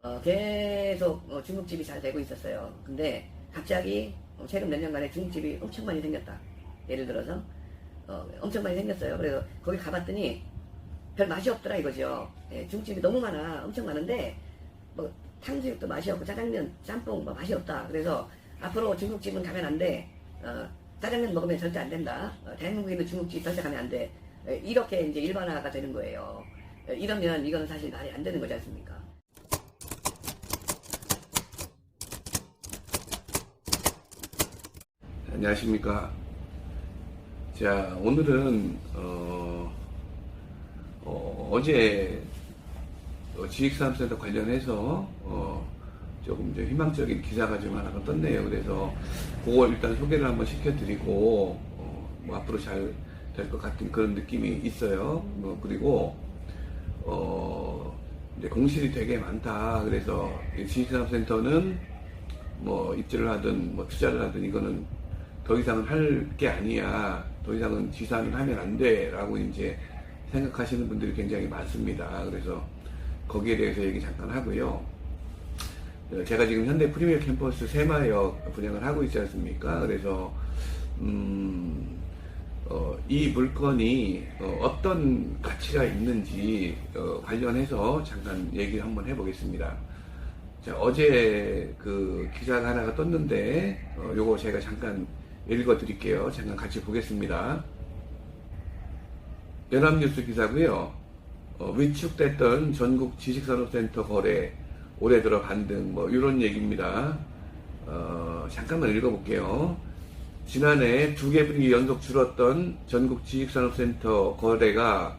계속 중국집이 잘 되고 있었어요. 근데 갑자기 최근 몇 년간에 중국집이 엄청 많이 생겼다. 예를 들어서 엄청 많이 생겼어요. 그래서 거기 가봤더니 별 맛이 없더라 이거죠. 예, 중국집이 너무 많아. 엄청 많은데 뭐 탕수육도 맛이 없고 짜장면, 짬뽕 뭐 맛이 없다. 그래서 앞으로 중국집은 가면 안 돼. 짜장면 먹으면 절대 안 된다. 대한민국에 있는 중국집 절대 가면 안 돼. 이렇게 이제 일반화가 되는 거예요. 이러면 이거는 사실 말이 안 되는 거지 않습니까? 안녕하십니까. 자, 오늘은 어제 지식산업센터 관련해서 조금 이제 희망적인 기사가 좀 하나가 떴네요. 그래서 그걸 일단 소개를 한번 시켜드리고 뭐 앞으로 잘 될 것 같은 그런 느낌이 있어요. 그리고 이제 공실이 되게 많다. 그래서 지식산업센터는 뭐 입주를 하든 뭐 투자를 하든 이거는 더 이상은 할 게 아니야. 더 이상은 지산을 하면 안 돼. 라고 이제 생각하시는 분들이 굉장히 많습니다. 그래서 거기에 대해서 얘기 잠깐 하고요. 제가 지금 현대 프리미어 캠퍼스 새마역 분양을 하고 있지 않습니까? 그래서, 이 물건이 어떤 가치가 있는지 관련해서 잠깐 얘기를 한번 해보겠습니다. 자, 어제 그 기사가 하나가 떴는데, 요거 제가 잠깐 읽어 드릴게요. 잠깐 같이 보겠습니다. 연합뉴스 기사고요. 위축됐던 전국 지식산업센터 거래 올해 들어 반등 뭐 이런 얘기입니다. 잠깐만 읽어볼게요. 지난해 2개 분기 연속 줄었던 전국 지식산업센터 거래가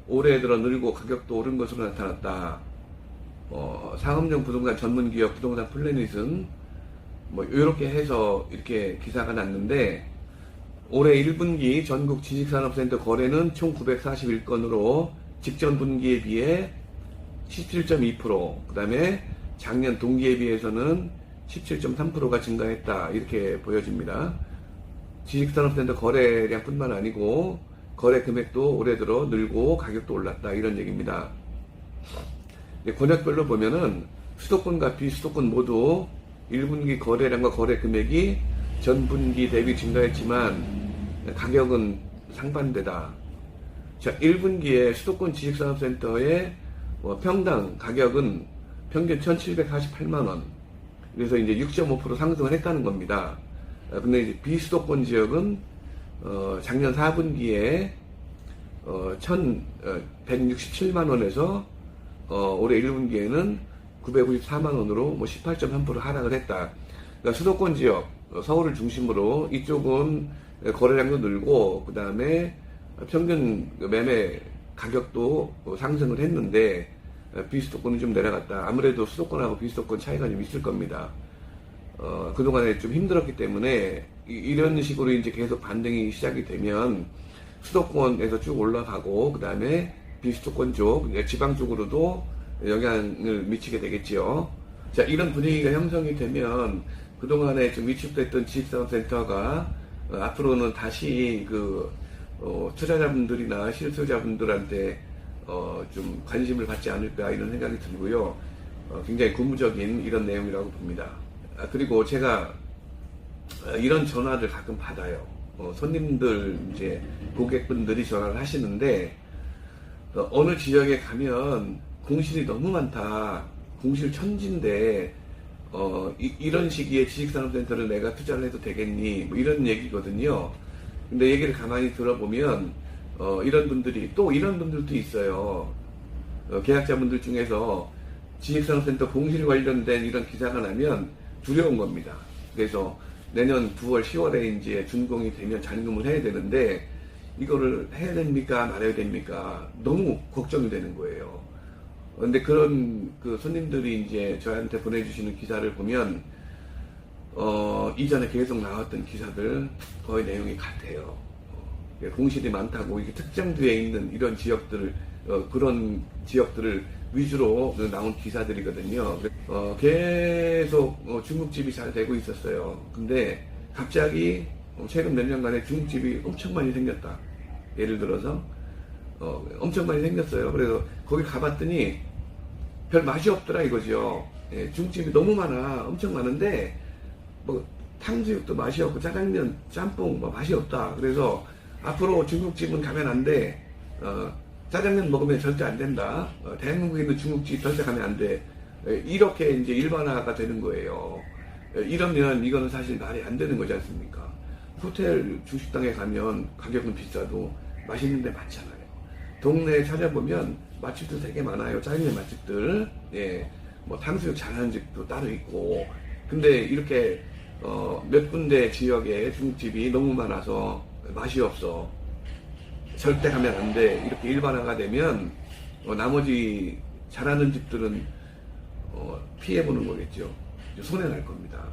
올해 들어 늘고 가격도 오른 것으로 나타났다. 상업용 부동산 전문기업 부동산 플래닛은 뭐 이렇게 해서 이렇게 기사가 났는데, 올해 1분기 전국 지식산업센터 거래는 총 941건으로 직전 분기에 비해 17.2%, 그 다음에 작년 동기에 비해서는 17.3%가 증가했다. 이렇게 보여집니다. 지식산업센터 거래량뿐만 아니고 거래 금액도 올해 들어 늘고 가격도 올랐다. 이런 얘기입니다. 권역별로 보면은 수도권과 비수도권 모두 1분기 거래량과 거래 금액이 전분기 대비 증가했지만 가격은 상반되다. 자, 1분기에 수도권 지식산업센터의 평당 가격은 평균 1,748만원. 그래서 이제 6.5% 상승을 했다는 겁니다. 근데 이제 비수도권 지역은 작년 4분기에 1,167만원에서 올해 1분기에는 954만원으로 뭐 18.3% 하락을 했다. 그러니까 수도권 지역, 서울을 중심으로 이쪽은 거래량도 늘고, 그 다음에 평균 매매 가격도 상승을 했는데, 비수도권은 좀 내려갔다. 아무래도 수도권하고 비수도권 차이가 좀 있을 겁니다. 그동안에 좀 힘들었기 때문에, 이런 식으로 이제 계속 반등이 시작이 되면, 수도권에서 쭉 올라가고, 그 다음에 비수도권 쪽, 지방 쪽으로도 영향을 미치게 되겠지요. 자, 이런 분위기가 형성이 되면 그동안에 좀 위축됐던 지식산업센터가 앞으로는 다시 투자자분들이나 실소자분들한테 좀 관심을 받지 않을까 이런 생각이 들고요. 굉장히 고무적인 이런 내용이라고 봅니다. 그리고 제가 이런 전화를 가끔 받아요. 손님들 이제 고객분들이 전화를 하시는데, 어느 지역에 가면 공실이 너무 많다. 공실 천지인데 이런 시기에 지식산업센터를 내가 투자를 해도 되겠니? 뭐 이런 얘기거든요. 근데 얘기를 가만히 들어보면 이런 분들이, 또 이런 분들도 있어요. 계약자분들 중에서 지식산업센터 공실 관련된 이런 기사가 나면 두려운 겁니다. 그래서 내년 9월, 10월에 이제 준공이 되면 잔금을 해야 되는데, 이거를 해야 됩니까? 말아야 됩니까? 너무 걱정이 되는 거예요. 근데 그런 손님들이 이제 저한테 보내주시는 기사를 보면, 이전에 계속 나왔던 기사들 거의 내용이 같아요. 공실이 많다고 이게 특정지에 있는 이런 지역들을, 그런 지역들을 위주로 나온 기사들이거든요. 계속 중국집이 잘 되고 있었어요. 근데 갑자기 최근 몇 년간에 중국집이 엄청 많이 생겼다. 예를 들어서 엄청 많이 생겼어요. 그래서 거기 가봤더니 별 맛이 없더라 이거죠. 예, 중국집이 너무 많아. 엄청 많은데 뭐 탕수육도 맛이 없고 짜장면, 짬뽕 뭐 맛이 없다. 그래서 앞으로 중국집은 가면 안 돼. 짜장면 먹으면 절대 안 된다. 대한민국에 있는 중국집 절대 가면 안 돼. 이렇게 이제 일반화가 되는 거예요. 이러면 이거는 사실 말이 안 되는 거지 않습니까? 호텔 중식당에 가면 가격은 비싸도 맛있는 데 많잖아요. 동네에 찾아보면 맛집도 되게 많아요. 짜장면 맛집들. 예, 뭐 탕수육 잘하는 집도 따로 있고. 근데 이렇게 몇 군데 지역에 중국집이 너무 많아서 맛이 없어. 절대 가면 안 돼. 이렇게 일반화가 되면 나머지 잘하는 집들은 피해보는 거겠죠. 손해날 겁니다.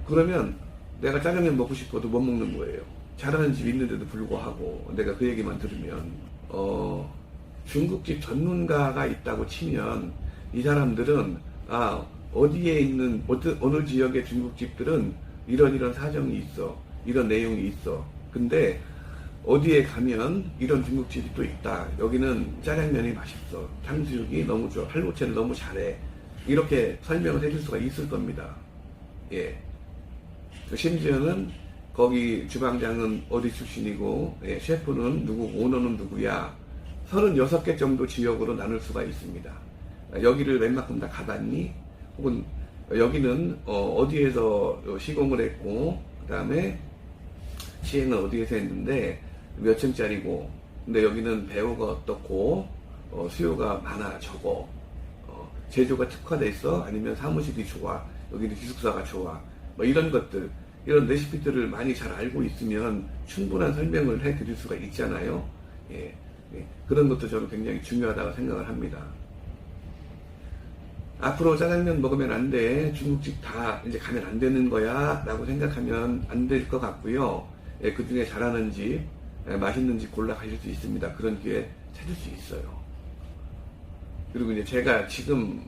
그러면 내가 짜장면 먹고 싶어도 못 먹는 거예요. 잘하는 집 있는데도 불구하고 내가 그 얘기만 들으면 중국집 전문가가 있다고 치면 이 사람들은 어디에 있는 어느 지역의 중국집들은 이런 사정이 있어, 이런 내용이 있어. 근데 어디에 가면 이런 중국집이 또 있다. 여기는 짜장면이 맛있어, 탕수육이 너무 좋아, 팔보채를 너무 잘해. 이렇게 설명을 해줄 수가 있을 겁니다. 예. 심지어는 거기 주방장은 어디 출신이고, 예, 셰프는 누구고, 오너는 누구야. 36개 정도 지역으로 나눌 수가 있습니다. 여기를 웬만큼 다 가봤니? 혹은 여기는 어디에서 시공을 했고, 그 다음에 시행은 어디에서 했는데 몇 층짜리고, 근데 여기는 배우가 어떻고, 수요가 많아 적어, 제조가 특화돼 있어, 아니면 사무실이 좋아, 여기는 기숙사가 좋아, 뭐 이런 것들, 이런 레시피들을 많이 잘 알고 있으면 충분한 설명을 해 드릴 수가 있잖아요. 예, 예. 그런 것도 저는 굉장히 중요하다고 생각을 합니다. 앞으로 짜장면 먹으면 안 돼, 중국집 다 이제 가면 안 되는 거야 라고 생각하면 안 될 것 같고요. 예, 그 중에 잘하는 집, 맛있는 집 골라 가실 수 있습니다. 그런 기회 찾을 수 있어요. 그리고 이제 제가 지금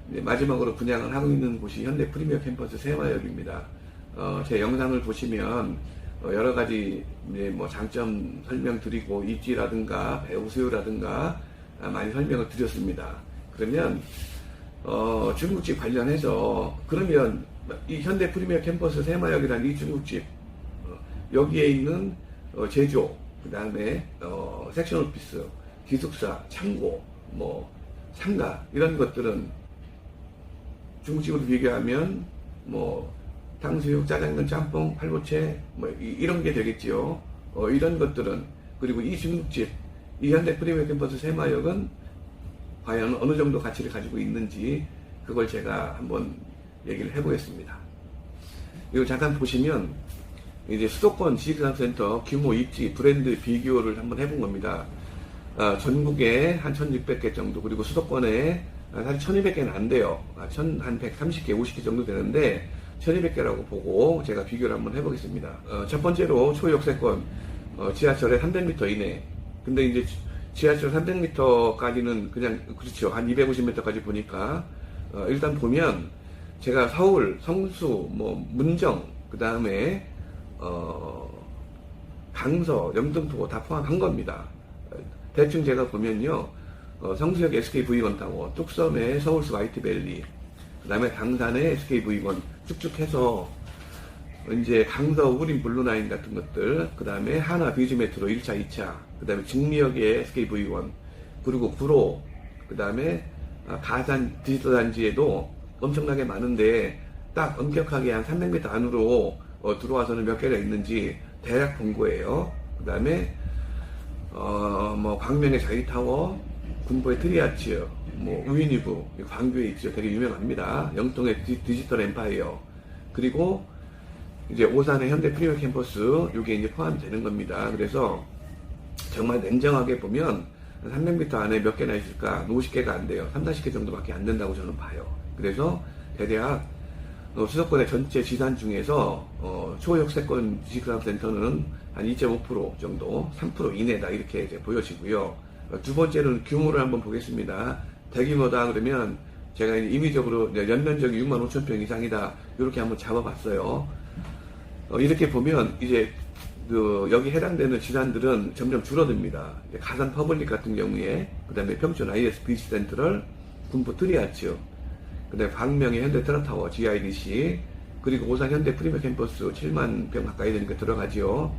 이제 마지막으로 분양을 하고 있는 곳이 현대 프리미어 캠퍼스 세화역입니다. 제 영상을 보시면 여러 가지 이제 뭐 장점 설명드리고, 입지라든가 배우 수요라든가 많이 설명을 드렸습니다. 그러면 중국집 관련해서, 그러면 이 현대 프리미어 캠퍼스 세마역이라는 이 중국집, 여기에 있는 제조, 그 다음에 섹션 오피스, 기숙사, 창고, 뭐 상가, 이런 것들은 중국집으로 비교하면 뭐 탕수육, 짜장면, 짬뽕, 팔보채 뭐 이런 게 되겠지요. 이런 것들은, 그리고 이 중국집, 이 현대 프리미어 캠퍼스 세마역은 과연 어느 정도 가치를 가지고 있는지, 그걸 제가 한번 얘기를 해보겠습니다. 이거 잠깐 보시면 이제 수도권 지식산업센터 규모, 입지, 브랜드 비교를 한번 해본 겁니다. 전국에 한 1600개 정도, 그리고 수도권에 사실 1200개는 안 돼요. 한 130개, 50개 정도 되는데 1200개라고 보고 제가 비교를 한번 해보겠습니다. 첫 번째로 초역세권, 지하철에 300m 이내. 근데 이제 지하철 300m까지는 그냥 그렇죠. 한 250m까지 보니까 일단 보면 제가 서울, 성수, 뭐 문정, 그 다음에 강서, 영등포 다 포함한 겁니다. 대충 제가 보면요, 성수역 SKV1 타워, 뚝섬의 서울스 화이트밸리, 그 다음에 당산의 SKV1 쭉쭉 해서 이제 강서 우린 블루라인 같은 것들, 그 다음에 하나 비즈메트로 1차, 2차, 그 다음에 증미역의 SKV1, 그리고 구로, 그 다음에 가산 디지털 단지에도 엄청나게 많은데 딱 엄격하게 한 300m 안으로 들어와서는 몇 개가 있는지 대략 본 거예요. 그 다음에 뭐 광명의 자이타워, 군포의 트리아츠, 뭐 우유니브, 광교에 있죠. 되게 유명합니다. 영통의 디지털 엠파이어, 그리고 이제 오산의 현대 프리미어 캠퍼스, 이게 이제 포함이 되는 겁니다. 그래서 정말 냉정하게 보면 300m 안에 몇 개나 있을까? 50개가 안 돼요. 30-40개 정도밖에 안 된다고 저는 봐요. 그래서 대략 수도권의 전체 지산 중에서 초역세권 지식산업센터는 한 2.5% 정도, 3% 이내다, 이렇게 이제 보여지고요. 두 번째는 규모를 한번 보겠습니다. 대규모다 그러면 제가 임의적으로 연면적이 65,000평 이상이다, 이렇게 한번 잡아봤어요. 이렇게 보면 이제 여기 해당되는 질환들은 점점 줄어듭니다. 가산 퍼블릭 같은 경우에, 그 다음에 평촌 IS 비치 센트럴, 군포 트리아츠, 그 다음에 광명의 현대 트라타워 GIDC, 그리고 오산 현대 프리미어 캠퍼스 7만 병 가까이 되니까 들어가지요.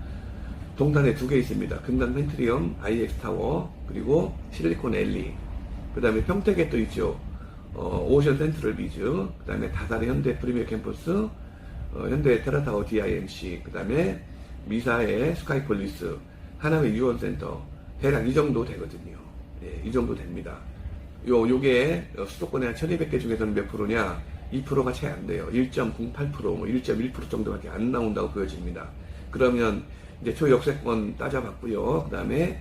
동탄에 2개 있습니다. 금단 펜트리엄, IX 타워, 그리고 실리콘 앨리. 그 다음에 평택에 또 있죠. 오션 센트럴 비즈, 그 다음에 다산의 현대 프리미어 캠퍼스, 현대 테라타워 DIMC, 그 다음에 미사의 스카이폴리스, 하남의 유원센터, 대략 이 정도 되거든요. 예, 이 정도 됩니다. 요게 수도권에 한 1200개 중에서는 몇 프로냐? 2%가 채 안 돼요. 1.08%, 뭐 1.1% 정도밖에 안 나온다고 보여집니다. 그러면 이제 초역세권 따져봤고요. 그 다음에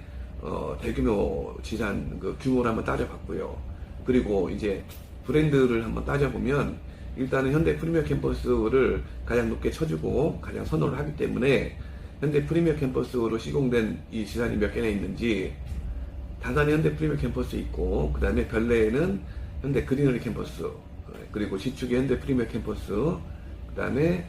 대규모 지산 그 규모를 한번 따져봤고요. 그리고 이제 브랜드를 한번 따져보면 일단은 현대 프리미어 캠퍼스를 가장 높게 쳐주고 가장 선호를 하기 때문에 현대 프리미어 캠퍼스로 시공된 이 지산이 몇 개나 있는지, 다산에 현대 프리미어 캠퍼스 있고, 그 다음에 별내에는 현대 그리너리 캠퍼스, 그리고 지축에 현대 프리미어 캠퍼스, 그 다음에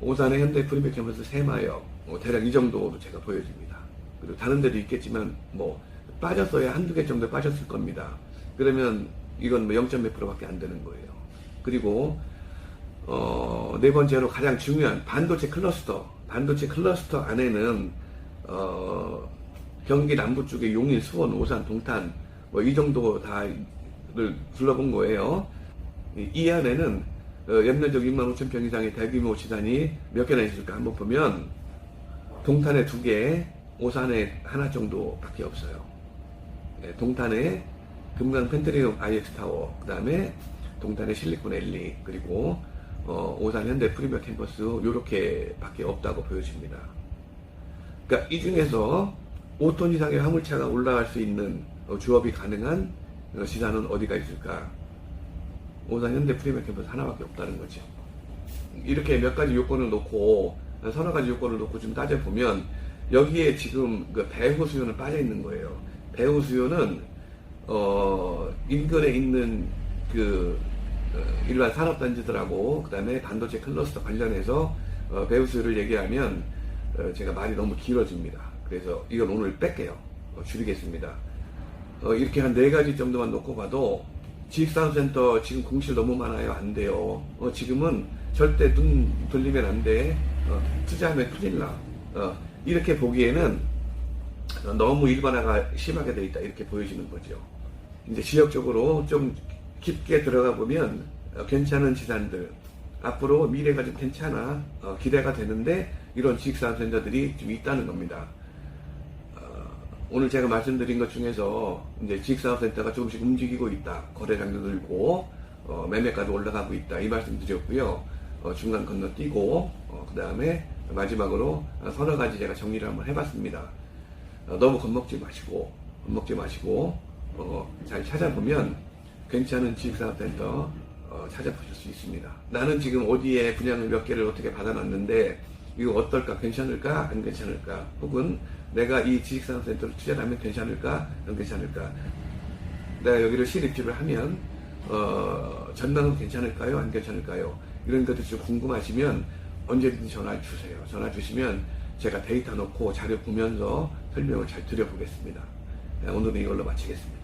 오산의 현대 프리미어 캠퍼스 새마역, 대략 이 정도로 제가 보여집니다. 그리고 다른 데도 있겠지만 뭐 빠졌어야 한두 개 정도 빠졌을 겁니다. 그러면 이건 뭐 0.몇 %밖에 안 되는 거예요. 그리고 네 번째로 가장 중요한 반도체 클러스터 안에는 경기 남부 쪽에 용인, 수원, 오산, 동탄 뭐 이 정도 다를 둘러본 거예요. 이 안에는 연면적 25,000평 이상의 대규모 지산이 몇 개나 있을까 한번 보면 동탄에 2개, 오산에 하나 정도밖에 없어요. 네, 동탄에 금강 펜트리움 IX 타워, 그 다음에 동탄의 실리콘 앨리, 그리고 오산 현대 프리미어 캠퍼스 요렇게밖에 없다고 보여집니다. 그러니까 이 중에서 5톤 이상의 화물차가 올라갈 수 있는 주업이 가능한 지산은 어디가 있을까? 오산 현대 프리미어 캠퍼스 하나밖에 없다는 거죠. 이렇게 몇 가지 요건을 놓고, 서너 가지 요건을 놓고 좀 따져보면 여기에 지금 그 배후 수요는 빠져 있는 거예요. 배후 수요는 인근에 있는 그 일반 산업단지들하고 그 다음에 반도체 클러스터 관련해서 배후 수요를 얘기하면 제가 말이 너무 길어집니다. 그래서 이건 오늘 뺄게요. 줄이겠습니다. 이렇게 한 4가지 정도만 놓고 봐도 지식산업센터 지금 공실 너무 많아요. 안 돼요. 지금은 절대 눈 돌리면 안 돼. 투자하면 큰일 나. 이렇게 보기에는 너무 일반화가 심하게 돼 있다. 이렇게 보여지는 거죠. 이제 지역적으로 좀 깊게 들어가 보면 괜찮은 지산들, 앞으로 미래가 좀 괜찮아, 기대가 되는데 이런 지식산업센터들이 좀 있다는 겁니다. 오늘 제가 말씀드린 것 중에서 이제 지식산업센터가 조금씩 움직이고 있다. 거래량도 늘고 매매가도 올라가고 있다. 이 말씀 드렸고요. 중간 건너뛰고 그 다음에 마지막으로 서너 가지 제가 정리를 한번 해봤습니다. 너무 겁먹지 마시고 잘 찾아보면 괜찮은 지식산업센터 찾아보실 수 있습니다. 나는 지금 어디에 분양을 몇 개를 어떻게 받아놨는데 이거 어떨까? 괜찮을까? 안 괜찮을까? 혹은 내가 이 지식산업센터를 투자를 하면 괜찮을까? 안 괜찮을까? 내가 여기를 실입주를 하면 전망은 괜찮을까요? 안 괜찮을까요? 이런 것들 좀 궁금하시면 언제든지 전화 주세요. 전화 주시면 제가 데이터 놓고 자료 보면서 설명을 잘 드려보겠습니다. 오늘은 이걸로 마치겠습니다.